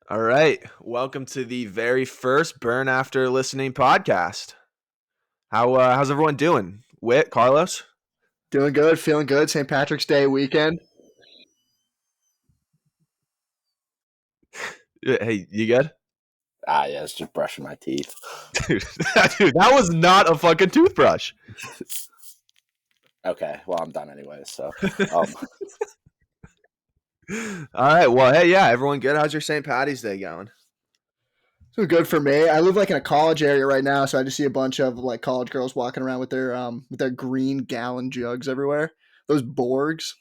All right. Welcome to the very first Burn After Listening podcast. How's everyone doing? Whit, Carlos? Doing good, feeling good. St. Patrick's Day weekend. Hey, you good? Yeah, it's just brushing my teeth. Dude, that was not a fucking toothbrush. Okay, well, I'm done anyway, so. All right. Well, hey, yeah, everyone good? How's your St. Patty's Day going? So good for me. I live like in a college area right now, so I just see a bunch of like college girls walking around with their green gallon jugs everywhere. Those Borgs.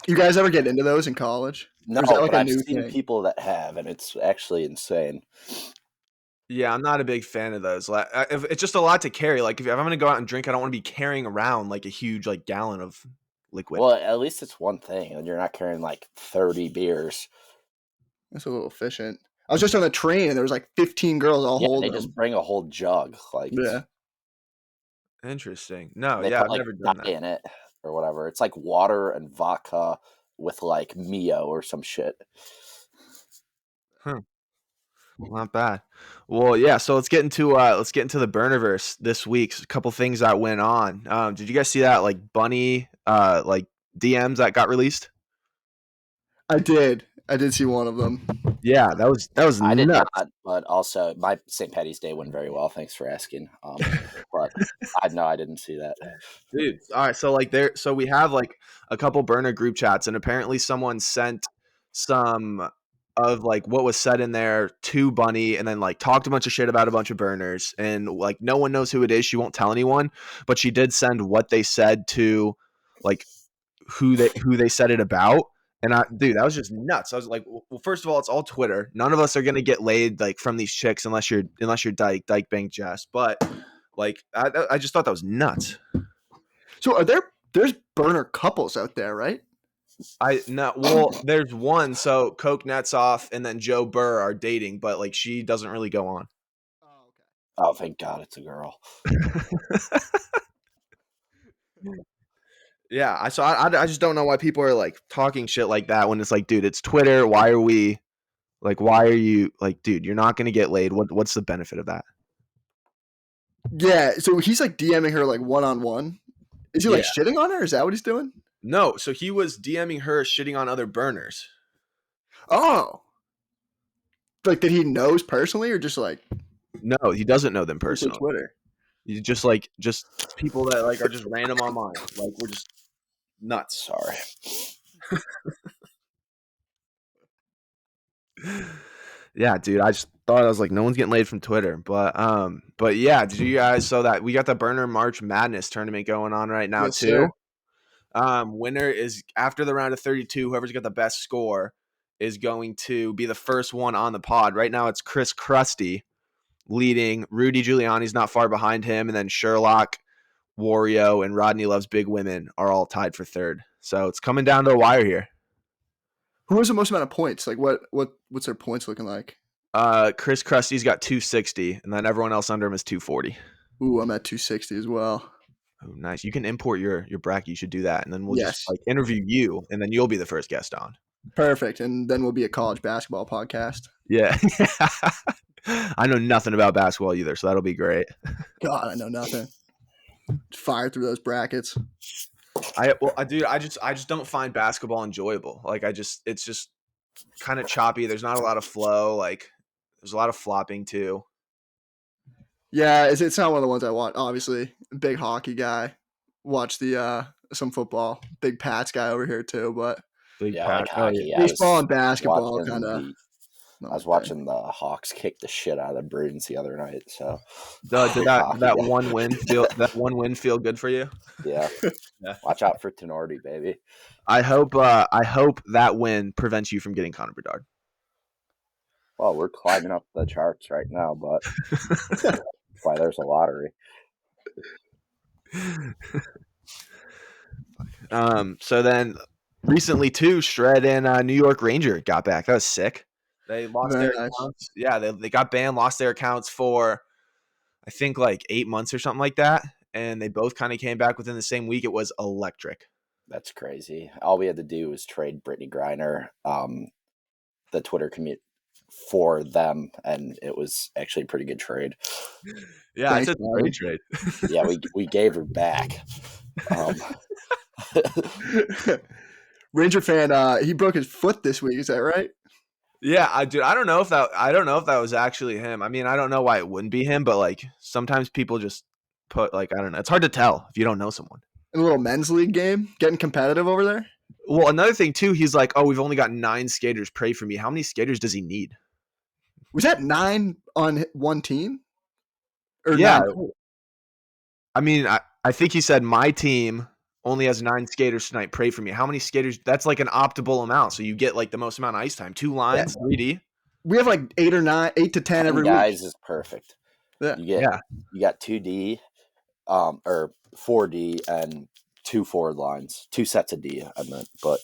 You guys ever get into those in college? No, Or is that like but a I've new seen thing? people that have, and it's actually insane. Yeah, I'm not a big fan of those. It's just a lot to carry. Like, if I'm going to go out and drink, I don't want to be carrying around like a huge gallon of liquid. Well, at least it's one thing, and you're not carrying like 30 beers. That's a little efficient. I was just on a train and there was like 15 girls all Yeah, they holding just them. bring a whole jug. Like, Yeah. Interesting. No, they yeah, put I've like never done dye that. in it or whatever. It's like water and vodka with like Mio or some shit. Huh. Not bad. Well, yeah. So let's get into the Burnerverse this week. A couple things that went on. Did you guys see that Bunny DMs that got released? I did. I did see one of them. Yeah, that was I did nuts. not, but also my St. Patty's Day went very well. Thanks for asking. But I didn't see that. Dude. All right, so we have a couple burner group chats, and apparently someone sent some of what was said in there to Bunny, and then talked a bunch of shit about a bunch of burners, and no one knows who it is. She won't tell anyone, but she did send what they said to who they said it about. And dude, that was just nuts. I was like, well, first of all, it's all Twitter. None of us are gonna get laid from these chicks unless you're Dyke Bank Jess. But I just thought that was nuts. So there's burner couples out there, right? There's one. So Coke Netzoff and then Joe Burr are dating, but she doesn't really go on. Oh, okay. Oh, thank God it's a girl. Yeah, I just don't know why people are talking shit like that when it's dude, it's Twitter. Why are you dude, you're not gonna get laid. What's the benefit of that? Yeah, so he's DMing her one-on-one. Is he Yeah. shitting on her? Is that what he's doing? No, so he was DMing her shitting on other burners. Oh. That he knows personally or just No, he doesn't know them personally. Twitter? He's just people that are just random online. We're just nuts. Sorry. Yeah, dude, I just thought I was no one's getting laid from Twitter. But yeah, did you guys so that we got the Burner March Madness tournament going on right now Yes, too? sir. Winner is after the round of 32, whoever's got the best score is going to be the first one on the pod. Right now it's Chris Krusty leading. Rudy Giuliani's not far behind him, and then Sherlock, WARIO, and Rodney Loves Big Women are all tied for third. So it's coming down to a wire here. Who has the most amount of points? What's their points looking like? Chris Krusty's got 260, and then everyone else under him is 240. Ooh, I'm at 260 as well. Oh, nice. You can import your bracket. You should do that, and then we'll Yes. just interview you, and then you'll be the first guest on. Perfect. And then we'll be a college basketball podcast. Yeah. I know nothing about basketball either, so that'll be great. God, I know nothing. Fire through those brackets. Dude, I just don't find basketball enjoyable. It's just kind of choppy. There's not a lot of flow. There's a lot of flopping too. Yeah, it's not one of the ones I want. Obviously, big hockey guy. Watch the some football. Big Pats guy over here too, but Big Yeah, Pat. like hockey. Yeah, baseball and basketball kind of. I was watching the Hawks kick the shit out of the Bruins the other night. So Did that one win feel good for you? Yeah. Yeah. Watch out for Tenorti, baby. I hope that win prevents you from getting Connor Bedard. Well, we're climbing up the charts right now, but that's why there's a lottery. So then recently too, Shred and New York Ranger got back. That was sick. They lost their accounts. Yeah, they got banned, lost their accounts for I think 8 months or something like that. And they both kind of came back within the same week. It was electric. That's crazy. All we had to do was trade Brittany Griner. The Twitter for them, and it was actually a pretty good trade. Yeah, Thanks, it's a great trade. Yeah, we gave her back. Ranger fan, he broke his foot this week. Is that right? Yeah, I don't know if that was actually him. I mean, I don't know why it wouldn't be him, but like sometimes people just put like I don't know. It's hard to tell if you don't know someone. In a little men's league game, getting competitive over there. Well, another thing too, he's like, "Oh, we've only got 9 skaters. Pray for me." How many skaters does he need? Was that 9 on one team? Or Yeah, 9 total? I mean, I think he said my team only has 9 skaters tonight. Pray for me. How many skaters? That's like an optimal amount. So you get like the most amount of ice time. 2 Yeah. lines, 3D. We have like 8 or 9, 8 to 10 every guys week. is perfect. Yeah. You got 2D, or 4D and 2 forward lines, 2 sets of D. I meant, but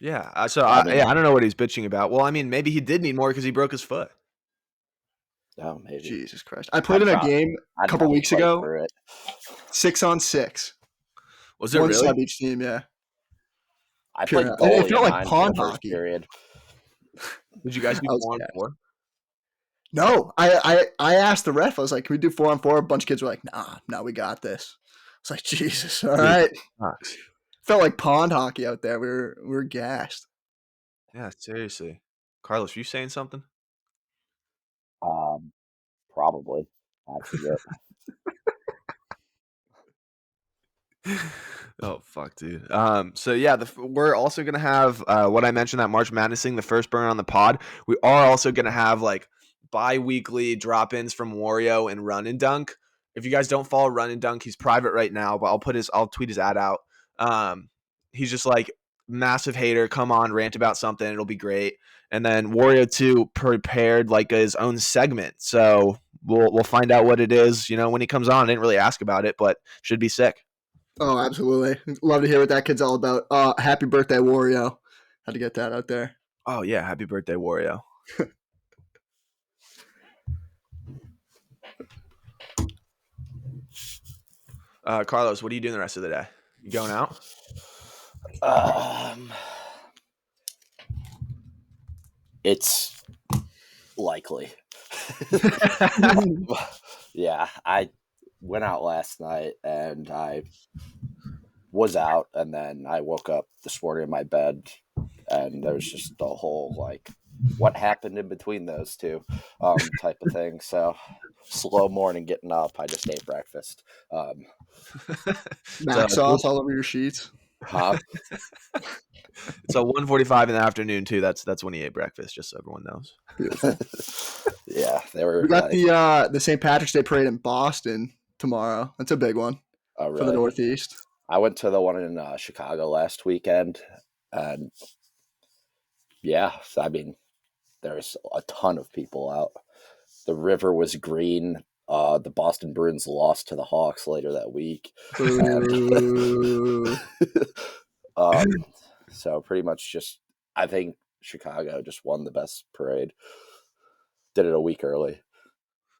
yeah. I don't know what he's bitching about. Well, I mean, maybe he did need more because he broke his foot. Oh, maybe. Jesus Christ! I played in a game a couple weeks ago. 6-on-6. Was it one really? sub each team? Yeah. I played It goalie felt in like mine pond for the first hockey. period. Did you guys do I was 4-on-4? No, I asked the ref. I was like, "Can we do 4-on-4?" A bunch of kids were like, "Nah, we got this." It's like, Jesus, all right. Sucks. Felt like pond hockey out there. We were gassed. Yeah, seriously. Carlos, you saying something? Probably. I forget. Oh fuck, dude. So yeah, we're also gonna have what I mentioned, that March Madness thing, the first burn on the pod. We are also gonna have like bi-weekly drop-ins from Wario and Run and Dunk. If you guys don't follow Run and Dunk, he's private right now, but I'll tweet his ad out. He's just like massive hater. Come on, rant about something. It'll be great. And then Wario 2 prepared like his own segment. So we'll find out what it is. You know, when he comes on, I didn't really ask about it, but should be sick. Oh, absolutely. Love to hear what that kid's all about. Happy birthday, Wario. Had to get that out there. Oh yeah, happy birthday, Wario. Carlos, what are you doing the rest of the day? You going out? It's likely. Yeah, I went out last night and I was out, and then I woke up this morning in my bed, and there was just the whole like, what happened in between those two, type of thing. So slow morning getting up. I just ate breakfast. Mac sauce all over your sheets. So 1:45 in the afternoon too. That's when he ate breakfast. Just so everyone knows. Beautiful. Yeah, they were. We got the St. Patrick's Day parade in Boston tomorrow. That's a big one for the Northeast. I went to the one in Chicago last weekend, and yeah, I mean, there's a ton of people out. The river was green. The Boston Bruins lost to the Hawks later that week. So pretty much just, I think Chicago just won the best parade. Did it a week early.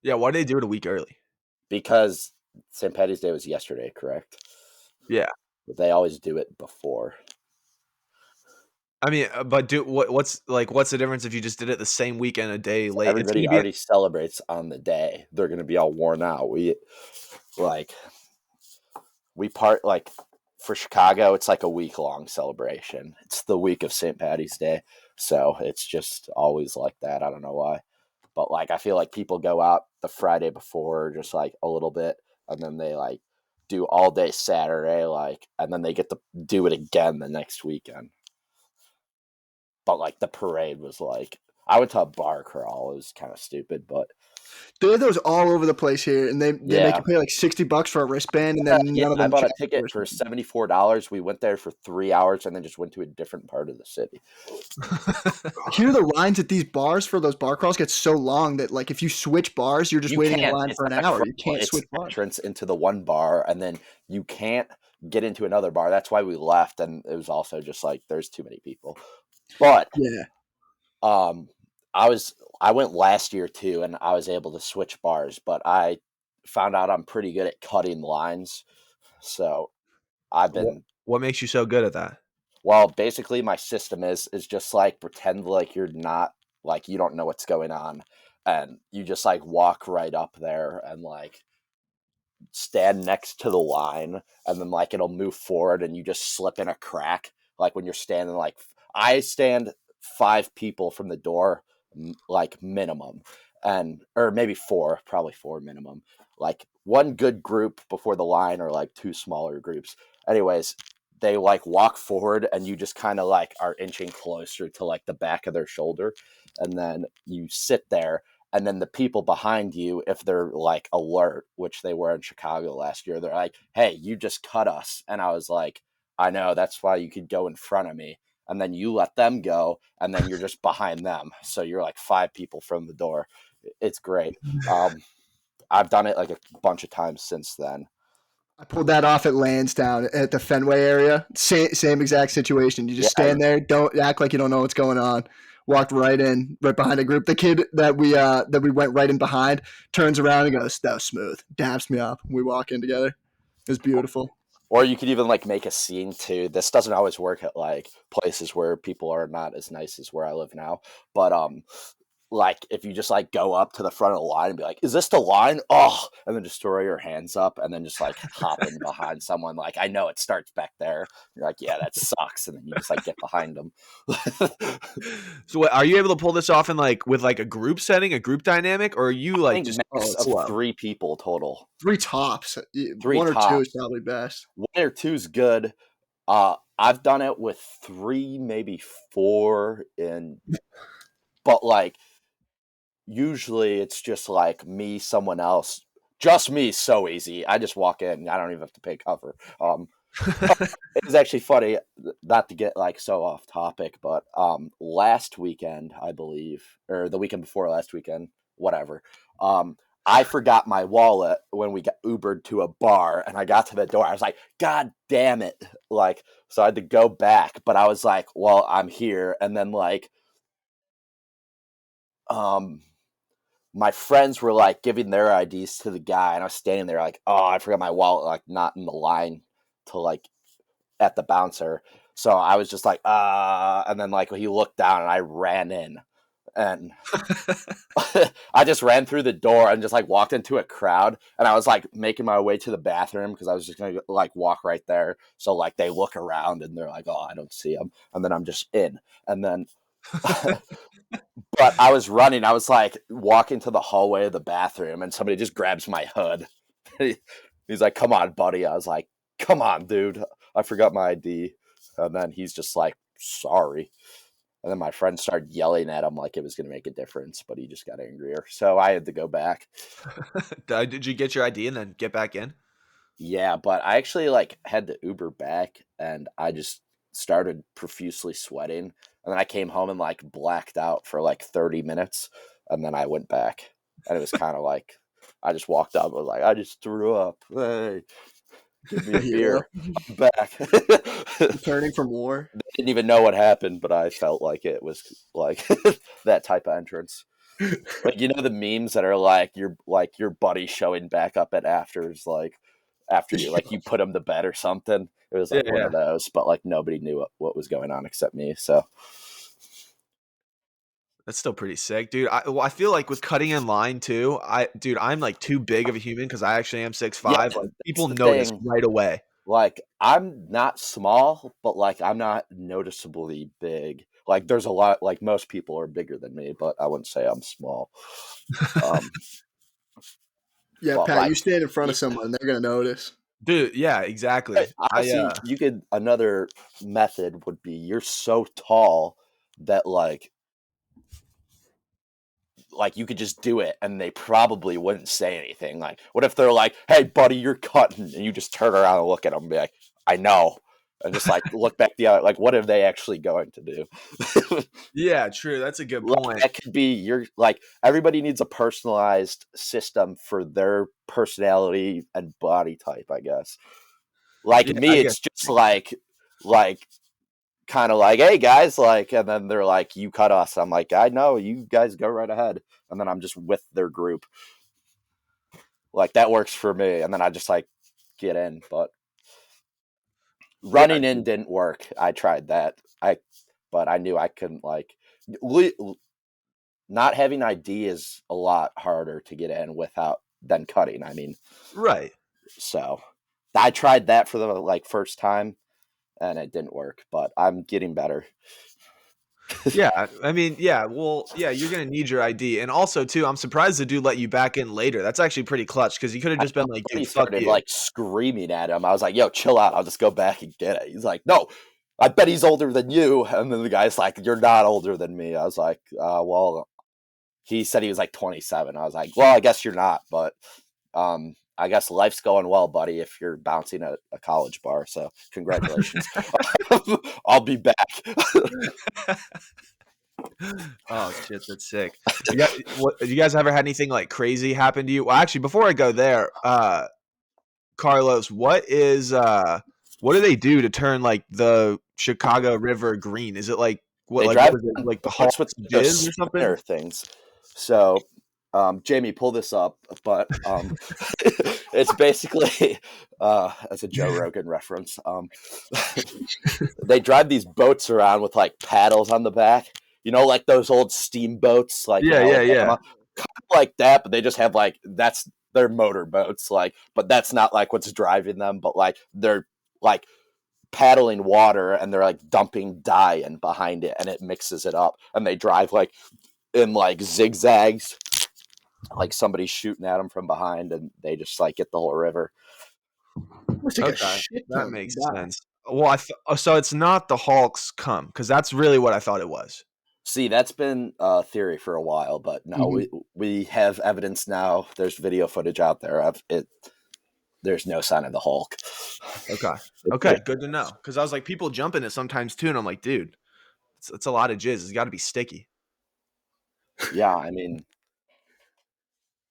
Yeah, why did they do it a week early? Because St. Paddy's Day was yesterday, correct? Yeah. But they always do it before. I mean, but what's the difference if you just did it the same weekend a day late? Everybody already celebrates on the day. They're going to be all worn out. For Chicago, it's like a week-long celebration. It's the week of St. Paddy's Day. So it's just always like that. I don't know why. But like, I feel like people go out the Friday before just like a little bit, and then they like do all day Saturday, like, and then they get to do it again the next weekend. But like the parade was like, I went to a bar crawl. It was kind of stupid, but they have those all over the place here, and they make you pay like $60 for a wristband, and then none of them. I bought a ticket for $74. We went there for 3 hours, and then just went to a different part of the city. Here, the lines at these bars for those bar crawls get so long that like if you switch bars, you're just waiting in line for an hour. You can't switch bars. Entrance into the one bar, and then you can't get into another bar. That's why we left, and it was also just like there's too many people. But yeah, I went last year too, and I was able to switch bars, but I found out I'm pretty good at cutting lines. So I've been. What makes you so good at that? Well, basically, my system is just like pretend like you're not like you don't know what's going on, and you just like walk right up there and like stand next to the line, and then like it'll move forward and you just slip in a crack. Like when you're standing, like I stand 5 people from the door, like minimum, and or maybe 4, probably 4 minimum. Like one good group before the line, or like 2 smaller groups. Anyways, they like walk forward and you just kind of like are inching closer to like the back of their shoulder, and then you sit there, and then the people behind you, if they're like alert, which they were in Chicago last year, they're like, hey, you just cut us. And I was like, I know, that's why you could go in front of me. And then you let them go, and then you're just behind them. So you're like 5 people from the door. It's great. I've done it like a bunch of times since then. I pulled that off at Lansdowne at the Fenway area. Same exact situation. You just Yeah, stand there, don't act like you don't know what's going on. Walked right in, right behind a group. The kid that we went right in behind turns around and goes, "That was smooth." Daps me up. We walk in together. It was beautiful. or you could even like make a scene too. This doesn't always work at like places where people are not as nice as where I live now, but like if you just like go up to the front of the line and be like, is this the line? Oh, and then just throw your hands up and then just like hop in behind someone. Like, I know it starts back there. You're like, yeah, that sucks. And then you just like get behind them. So are you able to pull this off in like with like a group setting, a group dynamic, or are you I like think just max of slow? 3 people total. 3 tops. 3 One or two is tops. probably best. 1 or 2's good. I've done it with 3, maybe 4 in, but like usually it's just like me, someone else, just me. So easy. I just walk in. I don't even have to pay cover. It was actually funny, not to get like so off topic, but last weekend, I believe, or the weekend before last weekend, whatever. I forgot my wallet when we got Ubered to a bar, and I got to the door. I was like, God damn it. Like, so I had to go back, but I was like, well, I'm here. And then like um my friends were like giving their IDs to the guy, and I was standing there like, oh, I forgot my wallet, like not in the line to like at the bouncer. So I was just like, and then like he looked down and I ran in, and I just ran through the door and just like walked into a crowd, and I was like making my way to the bathroom because I was just gonna like walk right there. So like they look around and they're like, oh, I don't see him, and then I'm just in, and then but I was running. I was like walking to the hallway of the bathroom, and somebody just grabs my hood. He's like, "Come on, buddy." I was like, "Come on, dude. I forgot my ID." And then he's just like, "Sorry." And then my friend started yelling at him like it was going to make a difference, but he just got angrier. So I had to go back. Did you get your ID and then get back in? Yeah, but I actually like had to Uber back, and I just started profusely sweating, and then I came home and like blacked out for like 30 minutes, and then I went back, and it was kind of like I just walked up, I was like, I just threw up. Hey, give me A a hero beer. I'm back. returning from war. Didn't even know what happened, but I felt like it was like that type of entrance. Like, you know, the memes that are like your buddy showing back up at afters, like after you like you put him to bed or something. It was Yeah, like one yeah. of those, but like nobody knew what was going on except me. So That's still pretty sick, dude. I feel like with cutting in line too, dude, I'm like too big of a human because I actually am six yeah, five. Like that's people the notice thing. right away. Like I'm not small, but like I'm not noticeably big. Like there's a lot. Like most people are bigger than me, but I wouldn't say I'm small. Um, Yeah, but Pat, like you stand in front yeah, of someone, they're gonna notice. Dude, yeah, exactly. honestly, you could another method would be you're so tall that like you could just do it and they probably wouldn't say anything. Like, what if they're like, "Hey, buddy, you're cutting," and you just turn around and look at them and be like, "I know," and just like look back the other. Like, what are they actually going to do? Yeah, true. That's a good Like, point. that could be your like everybody needs a personalized system for their personality and body type, I guess. Like Yeah, I me, guess. it's just like kind of like, hey guys, like, and then they're like, you cut us. I'm like, I know, you guys go right ahead. And then I'm just with their group. Like that works for me. And then I just like get in. But Yeah, running in didn't work. I tried that. But I knew I couldn't like not having ID is a lot harder to get in without than cutting. I mean, Right. so I tried that for the like first time and it didn't work, but I'm getting better. Yeah, I mean, yeah, well, yeah, you're gonna need your ID, and also too, I'm surprised the dude let you back in later. That's actually pretty clutch because he could have just been like, He "Dude, fuck started you." like screaming at him. I was like, yo, chill out. I'll just go back and get it. He's like, no, I bet he's older than you. And then the guy's like, you're not older than me. I was like, well, he said he was like 27. I was like, well, I guess you're not, but I guess life's going well, buddy, if you're bouncing at a college bar. So congratulations. I'll be back. Oh shit, that's sick. You guys ever had anything like crazy happen to you? Well, actually, before I go there, Carlos, what do they do to turn like the Chicago River green? Is it like They what drive is it like the boats Hawks with the jizz or something? spinner things. So, Jamie, pull this up. But it's basically as a Joe Rogan reference. They drive these boats around with like paddles on the back. You know, like those old steamboats, like in Yeah, yeah, yeah. Alabama, kind of like that. But they just have like that's their motor boats, like. But that's not like what's driving them. But like they're like paddling water and they're like dumping dye in behind it and it mixes it up and they drive like in like zigzags like somebody's shooting at them from behind and they just like get the whole river. Looks like a Okay, shit that ton makes of sense. Well, so it's not the Hawks come because that's really what I thought it was. See, that's been a theory for a while, but no, we have evidence now. There's video footage out there of it. There's no sign of the Hulk. Okay, okay, good to know. Because I was like, people jump in it sometimes too, and I'm like, dude, it's a lot of jizz. It's got to be sticky. Yeah, I mean,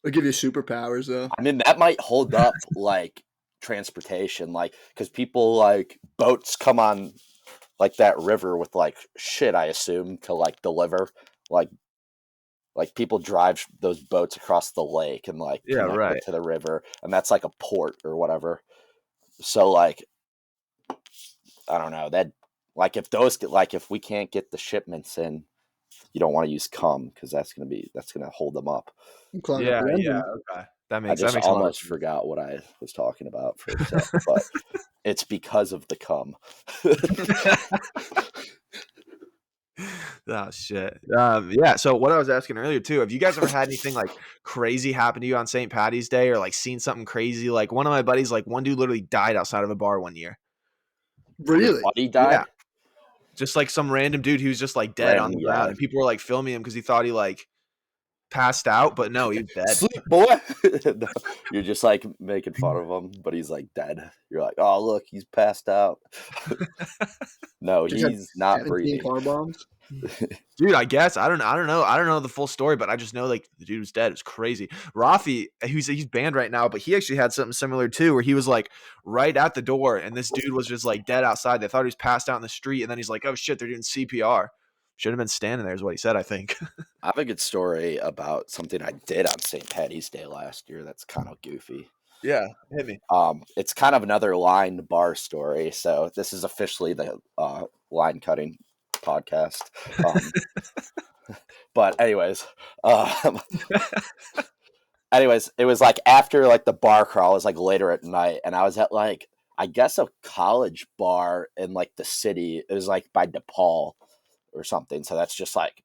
They'll give you superpowers though. that might hold up like transportation, like because people like boats come on like that river with like shit. I assume to like deliver like people drive those boats across the lake and like Yeah, connect right. it to the river, and that's like a port or whatever. So like I don't know that like if those get like if we can't get the shipments in, you don't want to use cum because that's gonna hold them up. Clog up Yeah, the yeah. engine. Okay, I that just makes a lot of almost sense. forgot what I was talking about for a sec, but it's because of the cum. Oh shit. Yeah. So what I was asking earlier too, have you guys ever had anything like crazy happen to you on St. Patty's Day, or like seen something crazy? Like one of my buddies, like one dude literally died outside of a bar one year. Your Really? buddy Yeah. died. Just like some random dude who was just like dead on Random the ground, guy. and people were like filming him because he thought he like passed out, but no, he was dead. Sleep, boy. No, you're just like making fun of him, but he's like dead. You're like, oh look, he's passed out. No, Just had he's not 17 breathing. car bombs. Dude, I guess I don't know. I don't know the full story, but I just know like the dude was dead. It was crazy. Rafi, he's banned right now, but he actually had something similar too, where he was like right at the door, and this dude was just like dead outside. They thought he was passed out in the street, and then he's like, "Oh shit, they're doing CPR." Should have been standing there, is what he said. I think. I have a good story about something I did on St. Patty's Day last year that's kind of goofy. Yeah, hit me. It's kind of another line bar story. So this is officially the line cutting podcast. But um, anyways, it was like after like the bar crawl. It was like later at night, and I was at like I guess a college bar in like the city. It was like by DePaul or something. So that's just like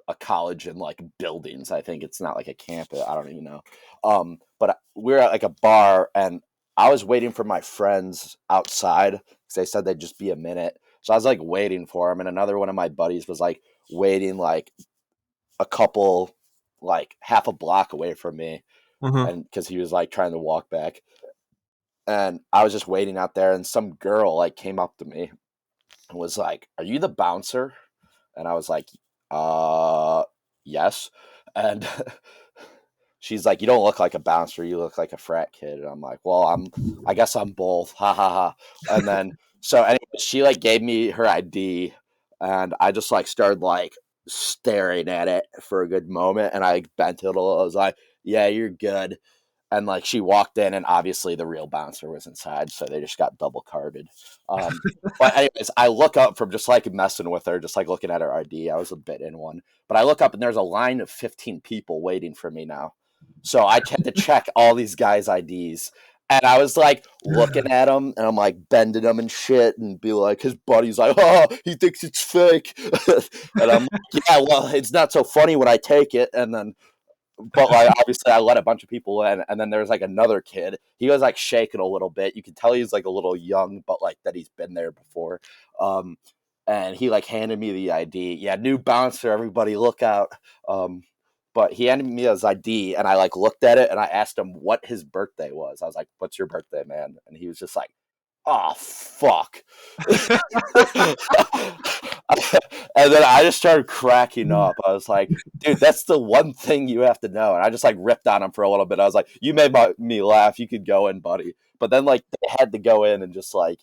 a college and like buildings. I think it's not like a campus. I don't even know. But we were at like a bar and I was waiting for my friends outside because they said they'd just be a minute. So I was like waiting for them, and another one of my buddies was like waiting like a couple like half a block away from me, Uh-huh. and because he was like trying to walk back, and I was just waiting out there, and some girl like came up to me and was like, "Are you the bouncer?" And I was like, yes. And she's like, you don't look like a bouncer, you look like a frat kid. And I'm like, well, I guess I'm both. Ha ha ha. And then so anyway, she like gave me her ID and I just like started like staring at it for a good moment and I bent it a little. I was like, yeah, you're good. And like she walked in, and obviously the real bouncer was inside, so they just got double carded. But anyways, I look up from just like messing with her, just like looking at her ID. I was a bit in one, but I look up and there's a line of 15 people waiting for me now. So I had to check all these guys' IDs. And I was like looking at him, and I'm like bending him and shit, and be like, his buddy's like, oh, he thinks it's fake, and I'm like, yeah, well, it's not so funny when I take it, and then. But like obviously I let a bunch of people in, and then there's like another kid. He was like shaking a little bit. You could tell he's like a little young, but like that he's been there before. And he like handed me the ID. Yeah, new bouncer, everybody look out. But he handed me his ID, and I like looked at it, and I asked him what his birthday was. I was like, "What's your birthday, man?" And he was just like, "Oh fuck." And then I just started cracking up. I was like, dude, that's the one thing you have to know. And I just like ripped on him for a little bit. I was like, you made me laugh. You could go in, buddy. But then like they had to go in and just like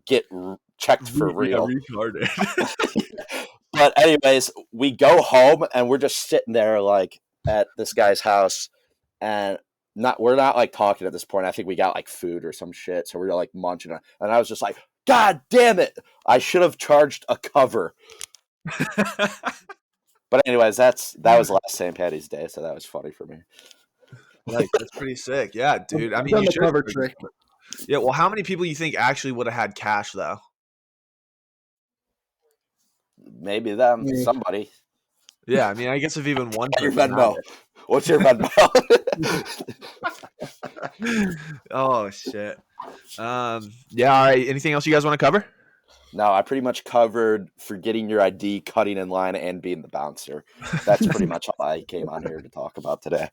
get checked for real. Retarded. But anyways, we go home, and we're just sitting there like at this guy's house, and we're not like talking at this point. I think we got like food or some shit, so we were like munching on, and I was just like, God damn it, I should have charged a cover. But anyways, that was last St. Patty's Day, so that was funny for me. Like, that's pretty sick. Yeah, dude. I I've mean, done you the should. cover trick. Yeah. Well, how many people you think actually would have had cash though? Maybe them, Me. somebody. Yeah, I mean, I guess if even one Your person had Venmo. What's your Venmo? it. Oh shit. Yeah. All right. Anything else you guys want to cover? No, I pretty much covered forgetting your ID, cutting in line, and being the bouncer. That's pretty much all I came on here to talk about today.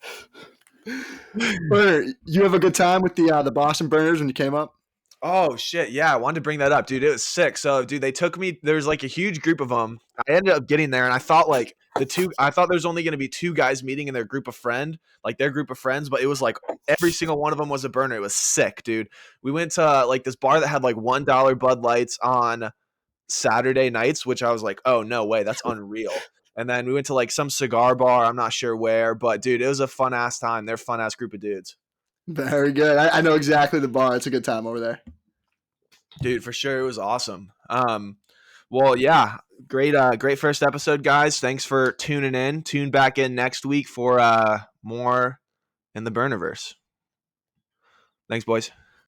You have a good time with the Boston Burners when you came up? Oh shit, yeah, I wanted to bring that up, dude. It was sick. So, dude, they took me. There's like a huge group of them. I ended up getting there, and I thought like I thought there's only going to be two guys meeting in their group of their group of friends, but it was like every single one of them was a burner. It was sick, dude. We went to like this bar that had like $1 Bud Lights on Saturday nights, which I was like, oh no way, that's unreal. And then we went to like some cigar bar. I'm not sure where, but dude, it was a fun ass time. They're a fun ass group of dudes. Very good. I know exactly the bar. It's a good time over there. Dude, for sure, it was awesome. Well, yeah, great first episode, guys. Thanks for tuning in. Tune back in next week for more in the Burnerverse. Thanks, boys.